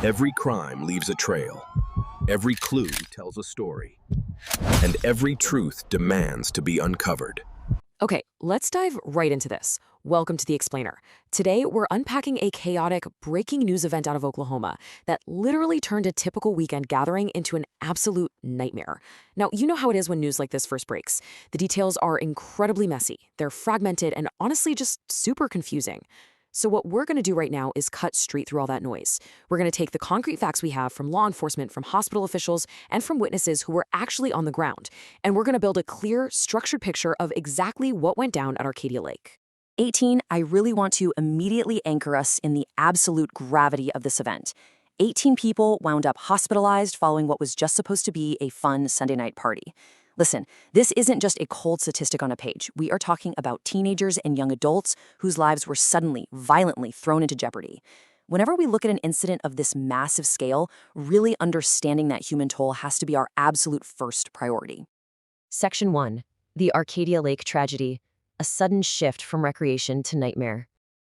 Every crime leaves a trail. Every clue tells a story. And every truth demands to be uncovered. Okay, let's dive right into this. Welcome to The Explainer. Today, we're unpacking a chaotic breaking news event out of Oklahoma that literally turned a typical weekend gathering into an absolute nightmare. Now, you know how it is when news like this first breaks. The details are incredibly messy, they're fragmented, and honestly just super confusing. So what we're going to do right now is cut straight through all that noise. We're going to take the concrete facts we have from law enforcement, from hospital officials, and from witnesses who were actually on the ground. And we're going to build a clear, structured picture of exactly what went down at Arcadia Lake. 18, I really want to immediately anchor us in the absolute gravity of this event. 18 people wound up hospitalized following what was just supposed to be a fun Sunday night party. Listen, this isn't just a cold statistic on a page. We are talking about teenagers and young adults whose lives were suddenly, violently thrown into jeopardy. Whenever we look at an incident of this massive scale, really understanding that human toll has to be our absolute first priority. Section 1. The Arcadia Lake Tragedy. A sudden shift from recreation to nightmare.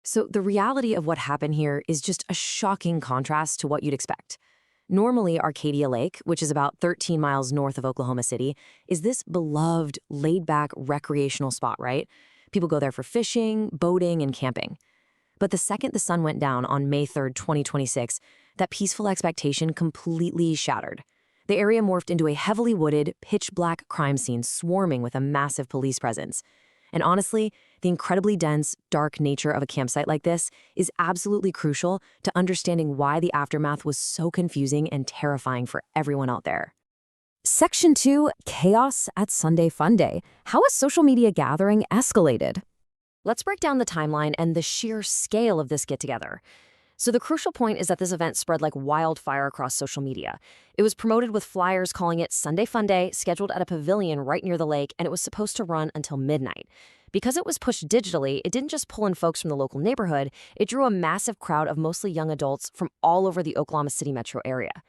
So the reality of what happened here is just a shocking contrast to what you'd expect. Normally, Arcadia Lake, which is about 13 miles north of Oklahoma City, is this beloved, laid-back recreational spot, right? People go there for fishing, boating, and camping. But the second the sun went down on May 3rd, 2026, that peaceful expectation completely shattered. The area morphed into a heavily wooded, pitch-black crime scene swarming with a massive police presence. And honestly, the incredibly dense, dark nature of a campsite like this is absolutely crucial to understanding why the aftermath was so confusing and terrifying for everyone out there. Section 2, Chaos at Sunday Funday. How a social media gathering escalated. Let's break down the timeline and the sheer scale of this get-together. So the crucial point is that this event spread like wildfire across social media. It was promoted with flyers calling it Sunday Funday, scheduled at a pavilion right near the lake, and it was supposed to run until midnight. Because it was pushed digitally, it didn't just pull in folks from the local neighborhood, it drew a massive crowd of mostly young adults from all over the Oklahoma City metro area.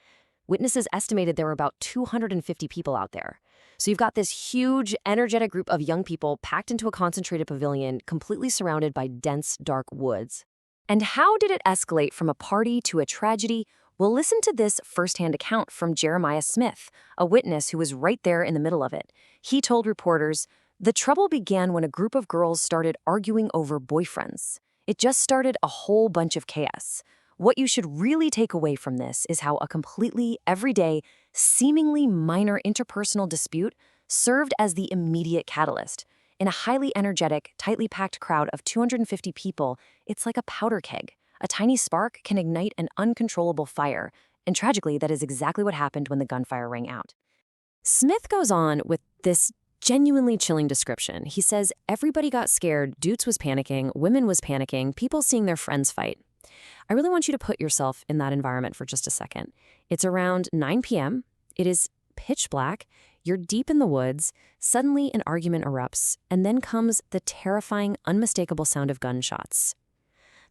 Witnesses estimated there were about 250 people out there. So you've got this huge, energetic group of young people packed into a concentrated pavilion, completely surrounded by dense, dark woods. And how did it escalate from a party to a tragedy? Well, listen to this firsthand account from Jeremiah Smith, a witness who was right there in the middle of it. He told reporters, "The trouble began when a group of girls started arguing over boyfriends. It just started a whole bunch of chaos. What you should really take away from this is how a completely everyday, seemingly minor interpersonal dispute served as the immediate catalyst. In a highly energetic, tightly packed crowd of 250 people, it's like a powder keg. A tiny spark can ignite an uncontrollable fire, and tragically, that is exactly what happened when the gunfire rang out." Smith goes on with this genuinely chilling description. He says everybody got scared, dudes was panicking, women was panicking, people seeing their friends fight. I really want you to put yourself in that environment for just a second. It's around 9 p.m. It is pitch black. You're deep in the woods. Suddenly, an argument erupts, and then comes the terrifying, unmistakable sound of gunshots.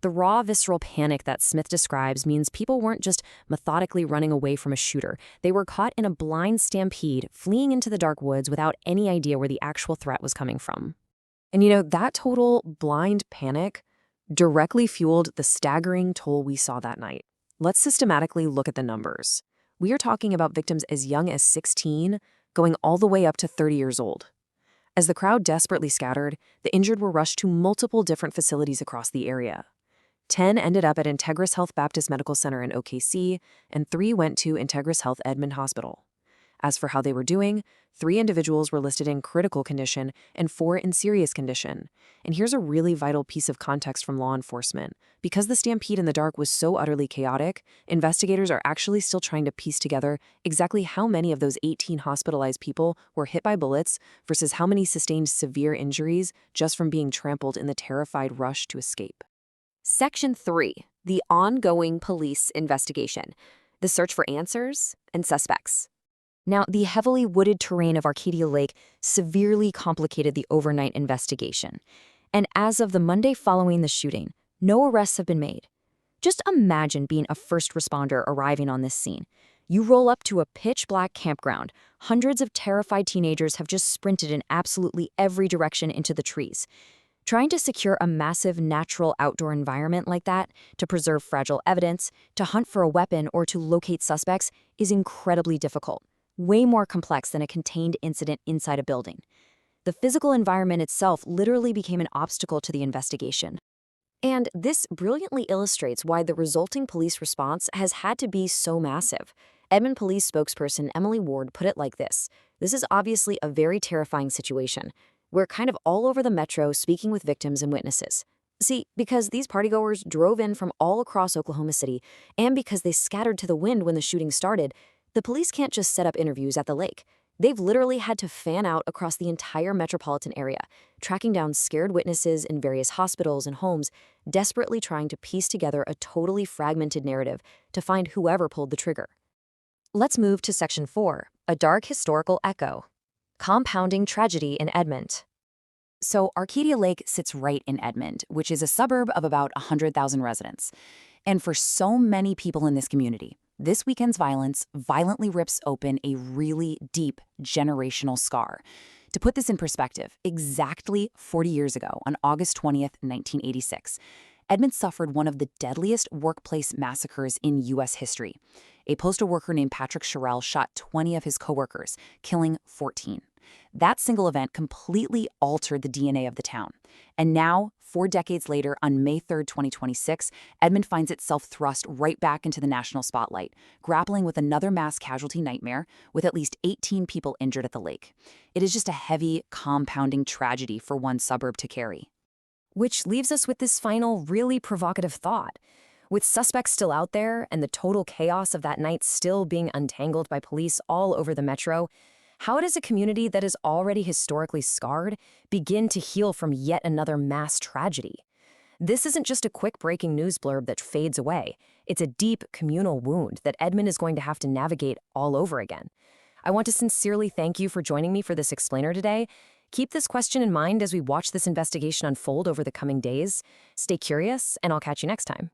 The raw, visceral panic that Smith describes means people weren't just methodically running away from a shooter. They were caught in a blind stampede, fleeing into the dark woods without any idea where the actual threat was coming from. And that total blind panic directly fueled the staggering toll we saw that night. Let's systematically look at the numbers. We are talking about victims as young as 16, going all the way up to 30 years old. As the crowd desperately scattered, the injured were rushed to multiple different facilities across the area. 10 ended up at Integris Health Baptist Medical Center in OKC, and 3 went to Integris Health Edmond Hospital. As for how they were doing, 3 individuals were listed in critical condition and 4 in serious condition. And here's a really vital piece of context from law enforcement. Because the stampede in the dark was so utterly chaotic, investigators are actually still trying to piece together exactly how many of those 18 hospitalized people were hit by bullets versus how many sustained severe injuries just from being trampled in the terrified rush to escape. Section 3. The ongoing police investigation. The search for answers and suspects. Now, the heavily wooded terrain of Arcadia Lake severely complicated the overnight investigation. And as of the Monday following the shooting, no arrests have been made. Just imagine being a first responder arriving on this scene. You roll up to a pitch-black campground. Hundreds of terrified teenagers have just sprinted in absolutely every direction into the trees. Trying to secure a massive natural outdoor environment like that, to preserve fragile evidence, to hunt for a weapon, or to locate suspects is incredibly difficult, way more complex than a contained incident inside a building. The physical environment itself literally became an obstacle to the investigation. And this brilliantly illustrates why the resulting police response has had to be so massive. Edmond Police spokesperson Emily Ward put it like this: "This is obviously a very terrifying situation. We're kind of all over the metro speaking with victims and witnesses. See, because these partygoers drove in from all across Oklahoma City, and because they scattered to the wind when the shooting started, the police can't just set up interviews at the lake. They've literally had to fan out across the entire metropolitan area, tracking down scared witnesses in various hospitals and homes, desperately trying to piece together a totally fragmented narrative to find whoever pulled the trigger." Let's move to Section 4, a dark historical echo. Compounding tragedy in Edmond. So Arcadia Lake sits right in Edmond, which is a suburb of about 100,000 residents. And for so many people in this community, this weekend's violence violently rips open a really deep generational scar. To put this in perspective, exactly 40 years ago, on August 20th, 1986, Edmond suffered one of the deadliest workplace massacres in U.S. history. A postal worker named Patrick Sherrill shot 20 of his coworkers, killing 14. That single event completely altered the DNA of the town. And now, 4 decades later, on May 3rd, 2026, Edmond finds itself thrust right back into the national spotlight, grappling with another mass casualty nightmare with at least 18 people injured at the lake. It is just a heavy, compounding tragedy for one suburb to carry. Which leaves us with this final, really provocative thought. With suspects still out there and the total chaos of that night still being untangled by police all over the metro, how does a community that is already historically scarred begin to heal from yet another mass tragedy? This isn't just a quick breaking news blurb that fades away. It's a deep communal wound that Edmond is going to have to navigate all over again. I want to sincerely thank you for joining me for this explainer today. Keep this question in mind as we watch this investigation unfold over the coming days. Stay curious, and I'll catch you next time.